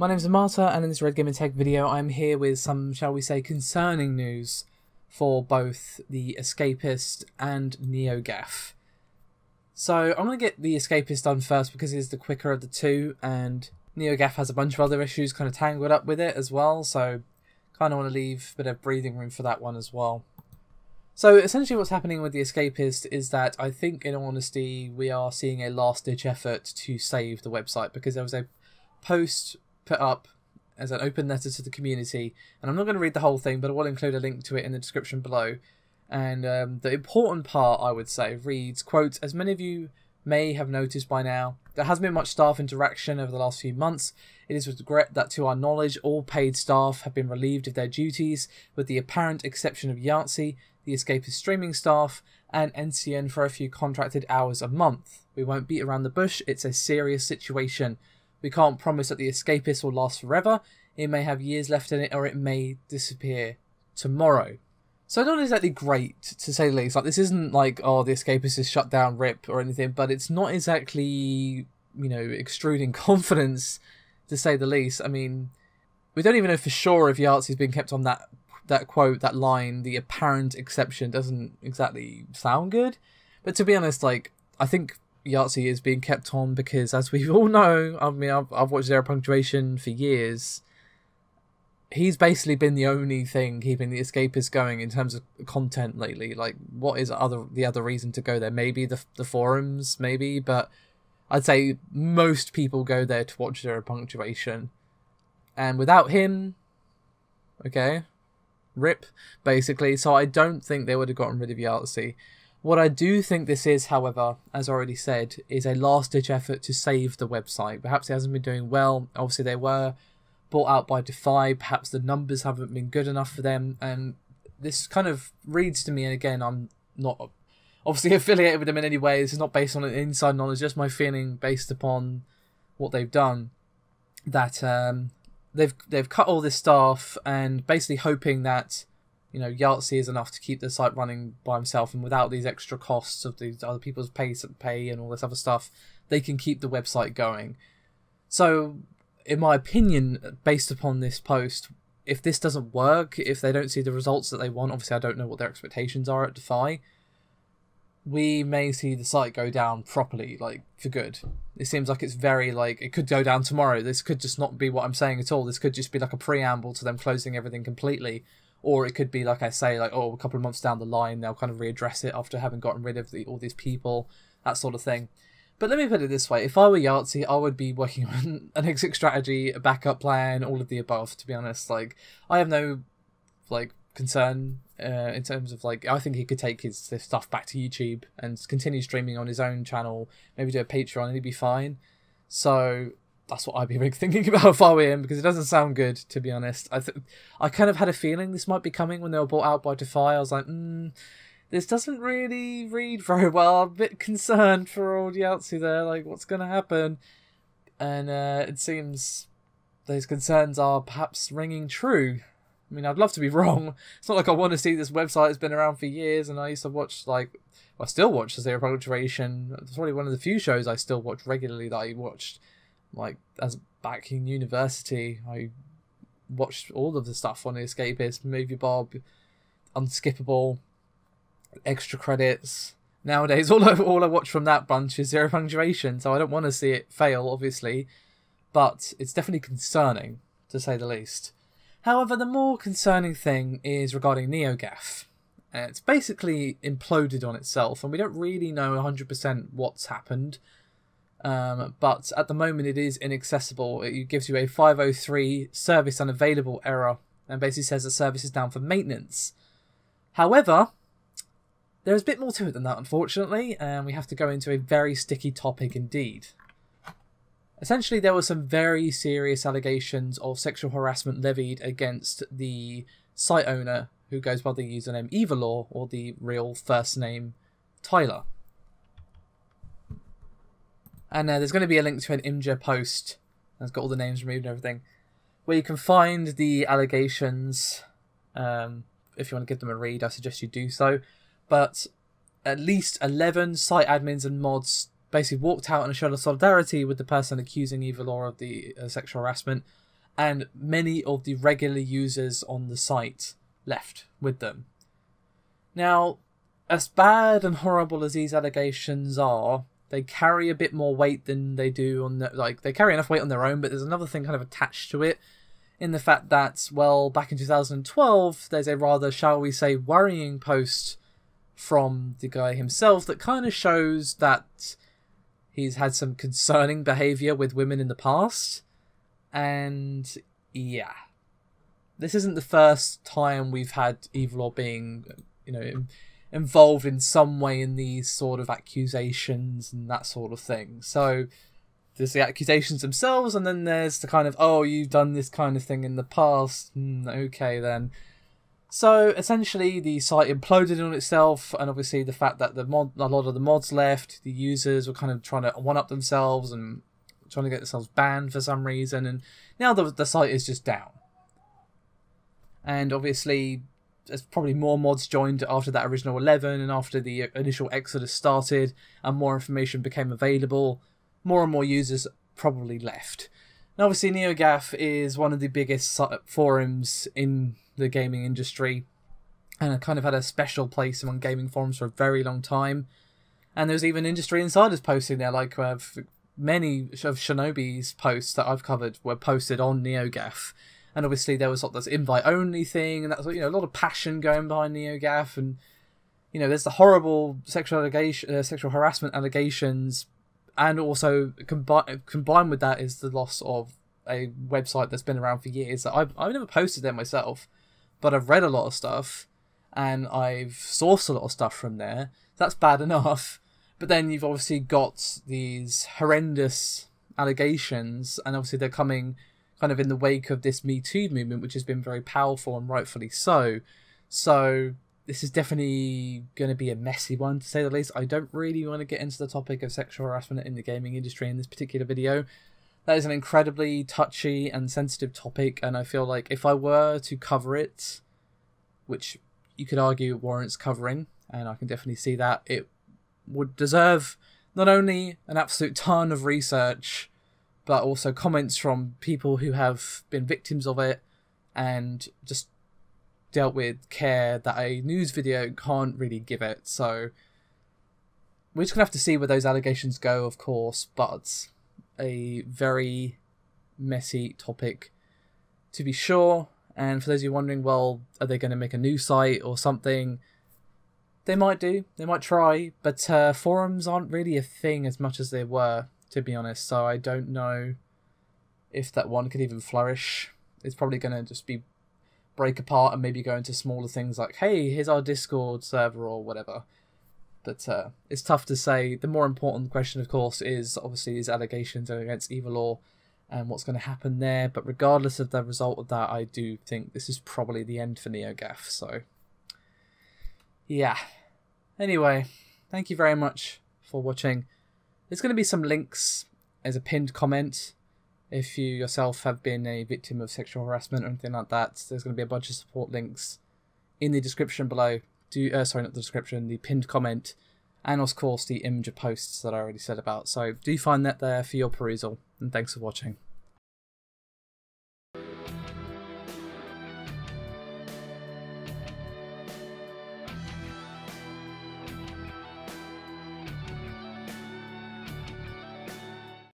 My name's Marta, and in this Red Gamer Tech video I'm here with some, shall we say, concerning news for both the Escapist and NeoGAF. So I'm going to get the Escapist done first because it is the quicker of the two, and NeoGAF has a bunch of other issues kind of tangled up with it as well, so kind of want to leave a bit of breathing room for that one as well. So essentially what's happening with the Escapist is that I think, in all honesty, we are seeing a last-ditch effort to save the website, because there was a post put up as an open letter to the community, and I'm not going to read the whole thing, but I will include a link to it in the description below. And the important part, I would say, reads, quote, "As many of you may have noticed by now, there hasn't been much staff interaction over the last few months. It is with regret that, to our knowledge, all paid staff have been relieved of their duties, with the apparent exception of Yahtzee, the Escapist streaming staff, and NCN for a few contracted hours a month. We won't beat around the bush, it's a serious situation. We can't promise that the Escapist will last forever. It may have years left in it, or it may disappear tomorrow." So not exactly great, to say the least. Like, this isn't like, oh, the Escapist is shut down, rip, or anything, but it's not exactly, you know, extruding confidence, to say the least. I mean, we don't even know for sure if Yahtzee's been kept on that quote, that line. The apparent exception doesn't exactly sound good. But to be honest, like, I think Yahtzee is being kept on because, as we all know, I mean, I've watched Zero Punctuation for years. He's basically been the only thing keeping the Escapist going in terms of content lately. Like, what is the other reason to go there? Maybe the forums, maybe, but I'd say most people go there to watch Zero Punctuation. And without him, okay, rip, basically. So I don't think they would have gotten rid of Yahtzee. What I do think this is, however, as already said, is a last-ditch effort to save the website. Perhaps it hasn't been doing well. Obviously, they were bought out by Defy. Perhaps the numbers haven't been good enough for them. And this kind of reads to me, and again, I'm not obviously affiliated with them in any way. This is not based on an inside knowledge, just my feeling based upon what they've done. That they've cut all this staff and basically hoping that, you know, Yahtzee is enough to keep the site running by himself, and without these extra costs of these other people's pay and all this other stuff, they can keep the website going. So, in my opinion, based upon this post, if this doesn't work, if they don't see the results that they want, obviously I don't know what their expectations are at Defy, we may see the site go down properly, like, for good. It seems like it's very, like, it could go down tomorrow. This could just not be what I'm saying at all. This could just be like a preamble to them closing everything completely. Or it could be, like I say, like, oh, a couple of months down the line, they'll kind of readdress it after having gotten rid of all these people, that sort of thing. But let me put it this way. If I were Yahtzee, I would be working on an exit strategy, a backup plan, all of the above, to be honest. Like, I have no, like, concern in terms of, like, I think he could take his stuff back to YouTube and continue streaming on his own channel, maybe do a Patreon, and he'd be fine. So that's what I'd be thinking about if I were him, because it doesn't sound good, to be honest. I kind of had a feeling this might be coming when they were bought out by Defy. I was like, this doesn't really read very well. I'm a bit concerned for old Yahtzee there, like, what's going to happen? And it seems those concerns are perhaps ringing true. I mean, I'd love to be wrong. It's not like I want to see this website has been around for years, and I used to watch, like, well, I still watch the Zero Punctuation. It's probably one of the few shows I still watch regularly that I watched, like, as back in university. I watched all of the stuff on the Escapist, Movie Bob, Unskippable, Extra Credits. Nowadays, all I watch from that bunch is Zero Punctuation, so I don't want to see it fail, obviously, but it's definitely concerning, to say the least. However, the more concerning thing is regarding NeoGAF. It's basically imploded on itself, and we don't really know 100% what's happened. But at the moment it is inaccessible. It gives you a 503 service unavailable error, and basically says the service is down for maintenance. However, there's a bit more to it than that, unfortunately, and we have to go into a very sticky topic indeed. Essentially, there were some very serious allegations of sexual harassment levied against the site owner, who goes by the username Evilor, or the real first name Tyler. And there's going to be a link to an Imgur post, that's got all the names removed and everything, where you can find the allegations. If you want to give them a read, I suggest you do so. But at least 11 site admins and mods basically walked out and showed a solidarity with the person accusing Evilor of the sexual harassment, and many of the regular users on the site left with them. Now, as bad and horrible as these allegations are, they carry a bit more weight than they do on they carry enough weight on their own, but there's another thing kind of attached to it, in the fact that, well, back in 2012, there's a rather, shall we say, worrying post from the guy himself that kind of shows that he's had some concerning behaviour with women in the past. And yeah, this isn't the first time we've had Evil being, involved in some way in these sort of accusations and that sort of thing. So there's the accusations themselves, and then there's the kind of, oh, you've done this kind of thing in the past. Okay, then. So essentially, the site imploded on itself, and obviously the fact that a lot of the mods left, the users were kind of trying to one-up themselves and trying to get themselves banned for some reason, and now the site is just down. And obviously, there's probably more mods joined after that original 11, and after the initial exodus started, and more information became available, more and more users probably left. And obviously, NeoGAF is one of the biggest forums in the gaming industry, and it kind of had a special place among gaming forums for a very long time. And there's even industry insiders posting there, like many of Shinobi's posts that I've covered were posted on NeoGAF. And obviously there was this invite-only thing, and that's a lot of passion going behind NeoGAF, and there's the horrible sexual harassment allegations, and also combined with that is the loss of a website that's been around for years. I've never posted there myself, but I've read a lot of stuff, and I've sourced a lot of stuff from there. That's bad enough, but then you've obviously got these horrendous allegations, and obviously they're coming kind of in the wake of this Me Too movement, which has been very powerful and rightfully so. So this is definitely going to be a messy one, to say the least. I don't really want to get into the topic of sexual harassment in the gaming industry in this particular video. That is an incredibly touchy and sensitive topic, and I feel like if I were to cover it, which you could argue warrants covering, and I can definitely see that, it would deserve not only an absolute ton of research, but also comments from people who have been victims of it and just dealt with care that a news video can't really give it. So we're just going to have to see where those allegations go, of course, but a very messy topic to be sure. And for those of you wondering, well, are they going to make a new site or something? They might do, they might try, but forums aren't really a thing as much as they were, to be honest, so I don't know if that one could even flourish. It's probably going to just be break apart and maybe go into smaller things like, hey, here's our Discord server or whatever. But it's tough to say. The more important question, of course, is obviously these allegations against Evil and what's going to happen there. But regardless of the result of that, I do think this is probably the end for NeoGAF. So, yeah. Anyway, thank you very much for watching. There's going to be some links as a pinned comment if you yourself have been a victim of sexual harassment or anything like that. There's going to be a bunch of support links in the description below. Sorry, not the description, the pinned comment, and of course the image of posts that I already said about. So do find that there for your perusal, and thanks for watching.